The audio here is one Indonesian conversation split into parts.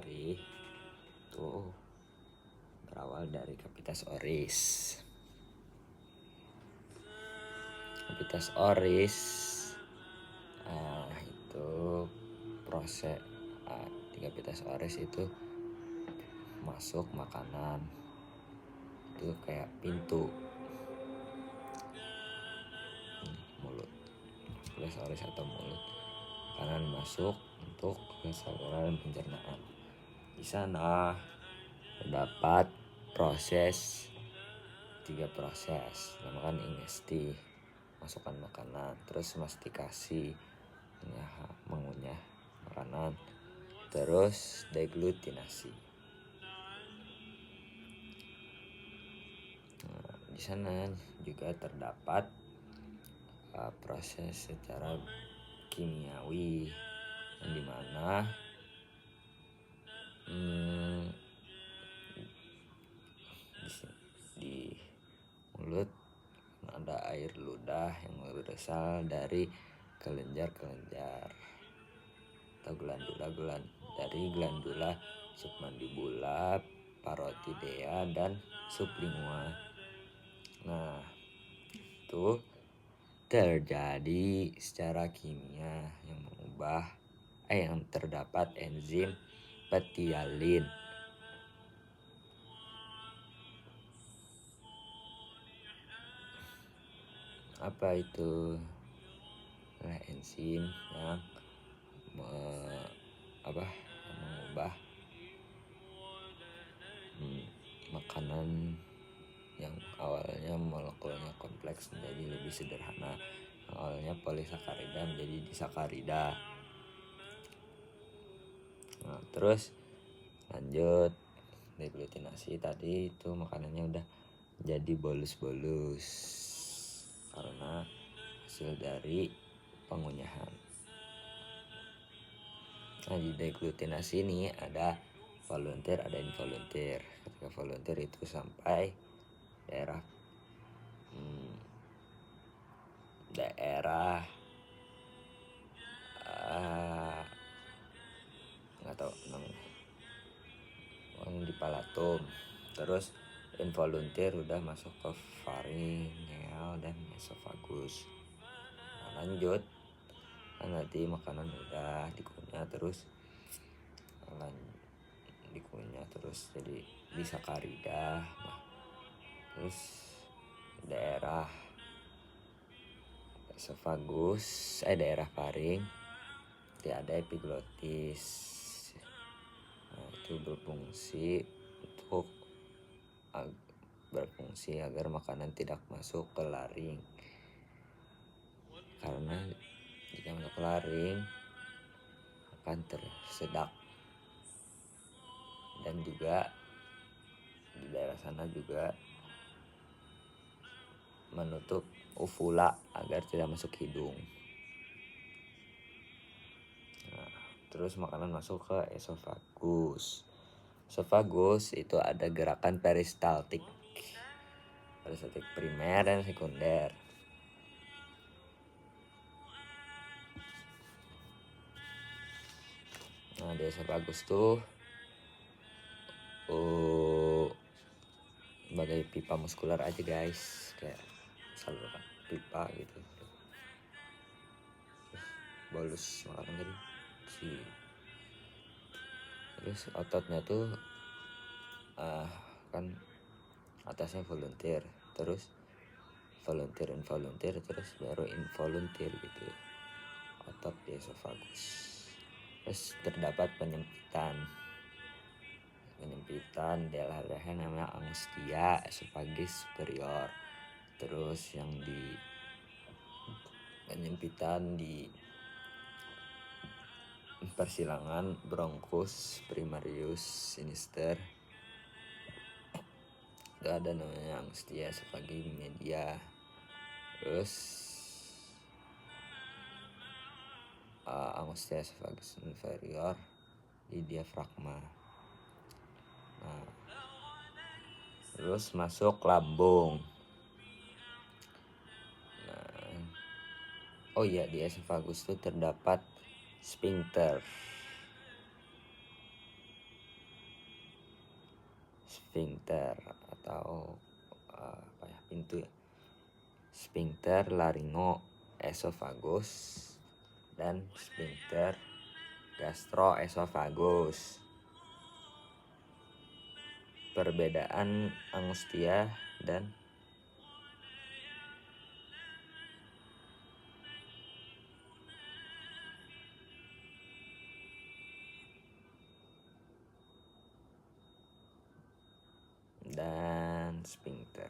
pituitari itu berawal dari capitis oris. Capitis oris itu proses di capitis oris itu masuk makanan, itu kayak pintu mulut, capitis oris atau mulut. Makanan masuk untuk ke saluran pencernaan. Di sana terdapat tiga proses, namakan ingesti, masukkan makanan, terus mastikasi, mengunyah makanan, terus deglutinasi. Di sana juga terdapat proses secara kimiawi yang dimana di mulut ada air ludah yang berasal dari kelenjar atau glandula submandibula, parotidea, dan sublingual. Nah, itu terjadi secara kimia yang terdapat enzim petialin. Apa itu? Enzim yang mengubah makanan yang awalnya molekulnya kompleks menjadi lebih sederhana. Yang awalnya polisakarida menjadi disakarida. Nah, terus lanjut deglutinasi. Tadi itu makanannya udah jadi bolus-bolus karena hasil dari pengunyahan. Nah, di deglutinasi ini ada volunteer, ada involunteer. Ketika volunteer itu sampai daerah nggak tahu namanya, di palatum. Terus involunteer udah masuk ke faringeal dan esofagus. Nah, lanjut nanti makanan udah dikunyah terus jadi disakarida. Nah, terus daerah esofagus, daerah faring, tidak ada epiglotis. Nah, itu berfungsi agar makanan tidak masuk ke laring. Karena jika masuk ke laring akan tersedak, dan juga di daerah sana juga menutup uvula agar tidak masuk hidung. Nah, terus makanan masuk ke esofagus. Esofagus itu ada gerakan peristaltik primer dan sekunder. Nah, di esofagus tuh sebagai pipa muskular aja guys, kayak saluran pipa gitu. Bolus makanan tadi terus ototnya tuh kan atasnya volunteer, terus volunteer involunteer, terus baru involunteer gitu otot di esofagus. Terus terdapat penyempitan di leher namanya angustia esophagus superior. Terus yang di penyempitan di persilangan bronchus primarius sinister itu ada namanya angustia esophagus media. Terus angustia esophagus inferior di diafragma. Nah, terus masuk lambung. Nah, di esofagus itu terdapat sphincter. sphincter atau pintu ya. Sphincter laryngoesophagus dan sphincter gastroesophagus. Perbedaan angustia dan sphincter.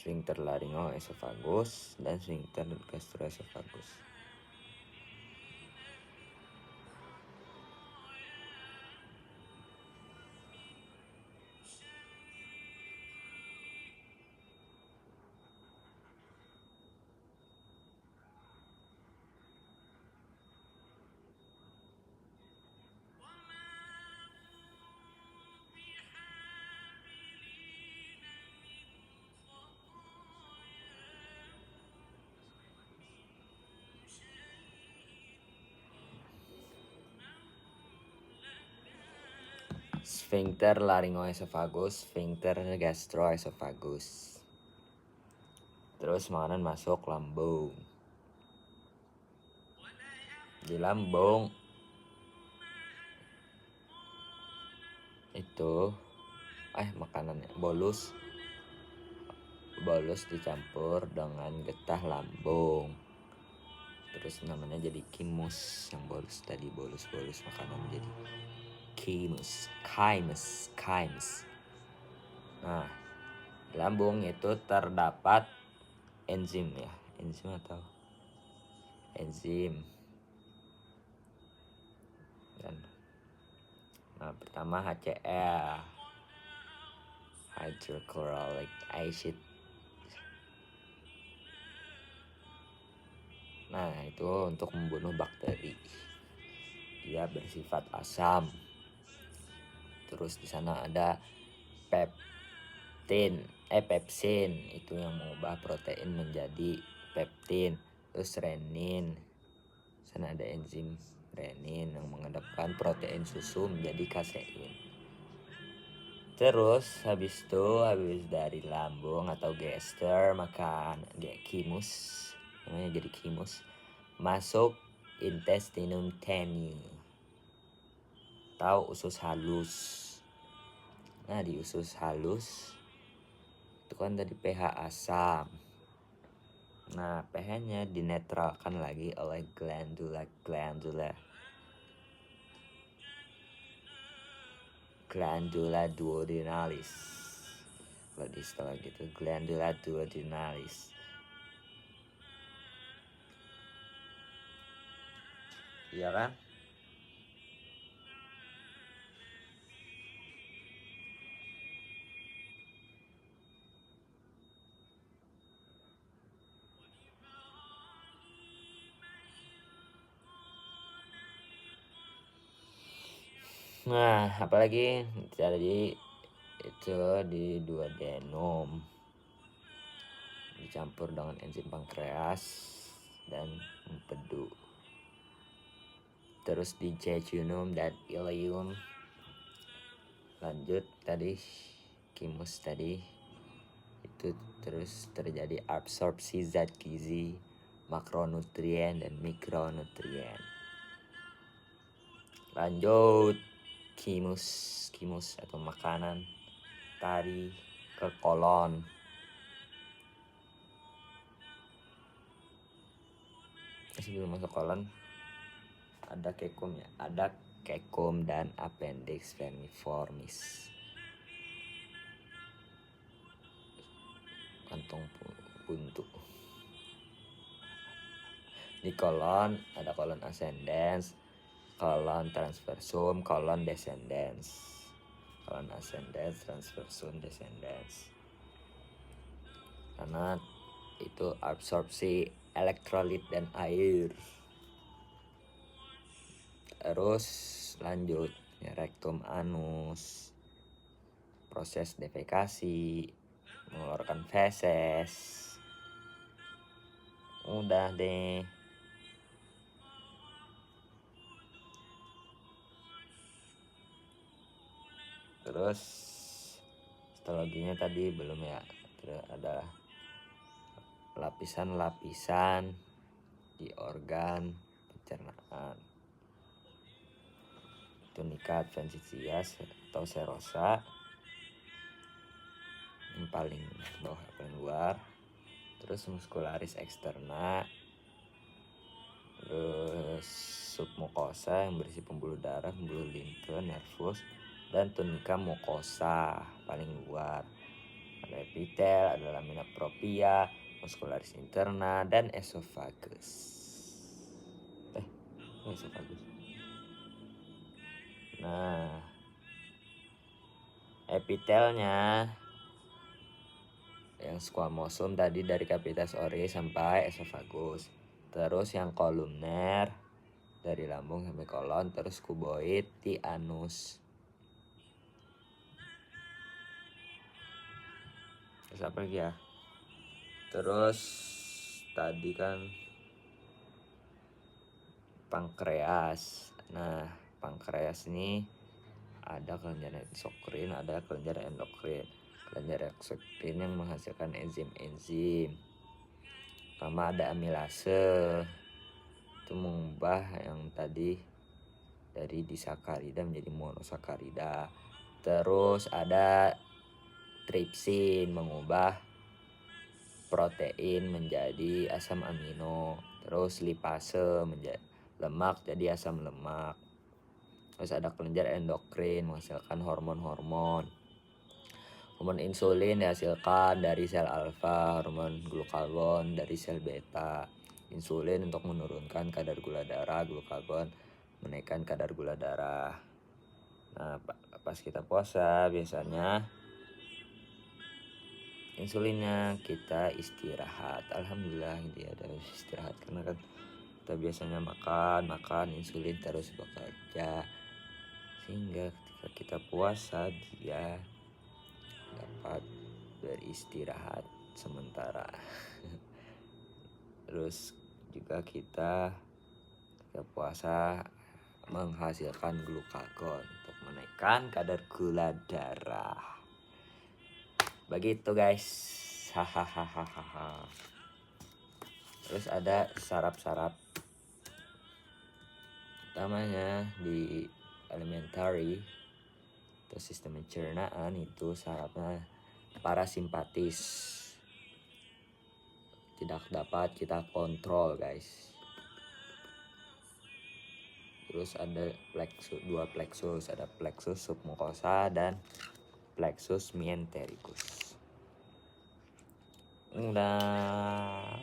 Sphincter laryngoesophagus dan sphincter gastroesophagus. Sphincter laryngoesophagus, sphincter gastroesophagus. Terus makanan masuk lambung. Di lambung itu makanannya bolus dicampur dengan getah lambung. Terus namanya jadi chymus. Yang bolus tadi bolus makanan jadi chymus. Nah, di lambung itu terdapat enzim dan pertama HCl, hydrochloric acid. Nah, itu untuk membunuh bakteri. Dia bersifat asam. Terus di sana ada pepsin, itu yang mengubah protein menjadi peptin. Terus renin. Di sana ada enzim renin yang menghadapkan protein susu menjadi kasein. Terus habis dari lambung atau gester makan dia chymus, namanya jadi chymus, masuk intestinum teni atau usus halus. Nah, di usus halus itu kan tadi pH asam. Nah, pH-nya dinetralkan lagi oleh glandula duodenalis. Kalau di istilah gitu, glandula duodenalis. Iya kan? Nah, apalagi jadi itu di duodenum dicampur dengan enzim pankreas dan empedu. Terus di jejunum dan ileum. Lanjut tadi chymus tadi itu terus terjadi absorpsi zat gizi, makronutrien dan mikronutrien. Lanjut chymus atau makanan tadi ke kolon. Sebelum masuk kolon ada kekum dan appendix vermiformis, kantong buntu. Di kolon ada kolon ascendens, kolon transversum, kolon descendens. Kolon ascendens, transversum, descendens. Karena itu absorpsi elektrolit dan air. Terus lanjut ya, rektum anus, proses defekasi, mengeluarkan feses. Udah deh. Terus histologinya tadi belum ya. Terus ada lapisan-lapisan di organ pencernaan. Tunica adventitia atau serosa yang paling bawah, paling luar. Terus muscularis externa, terus submucosa yang berisi pembuluh darah, pembuluh limfe, nervus, dan tunica mucosa paling luar. Ada epitel, ada lamina propria, muscularis interna, dan esophagus. Esophagus. Nah, epitelnya yang squamosum tadi dari capitas oris sampai esophagus. Terus yang kolumner dari lambung sampai kolon, terus kuboid di anus. Terus apa lagi ya? Terus tadi kan pankreas. Nah, pankreas ini ada kelenjar eksokrin, ada kelenjar endokrin. Kelenjar eksokrin yang menghasilkan enzim-enzim. Pertama ada amilase, itu mengubah yang tadi dari disakarida menjadi monosakarida. Terus ada tripsin, mengubah protein menjadi asam amino. Terus lipase, menjadi lemak jadi asam lemak. Terus ada kelenjar endokrin, menghasilkan hormon-hormon. Hormon insulin dihasilkan dari sel alfa, hormon glukagon dari sel beta. Insulin untuk menurunkan kadar gula darah, glukagon menaikkan kadar gula darah. Nah, pas kita puasa biasanya insulinnya kita istirahat. Alhamdulillah dia ada istirahat, karena kan kita biasanya makan insulin terus bekerja, sehingga ketika kita puasa dia dapat beristirahat sementara. Terus juga kita puasa menghasilkan glukagon untuk menaikkan kadar gula darah. Begitu guys. Hahaha. Terus ada saraf-saraf utamanya di alimentary atau sistem pencernaan, itu sarafnya parasimpatis, tidak dapat kita kontrol guys. Terus ada dua plexus, ada plexus submucosa dan plexus mesentericus. Udah.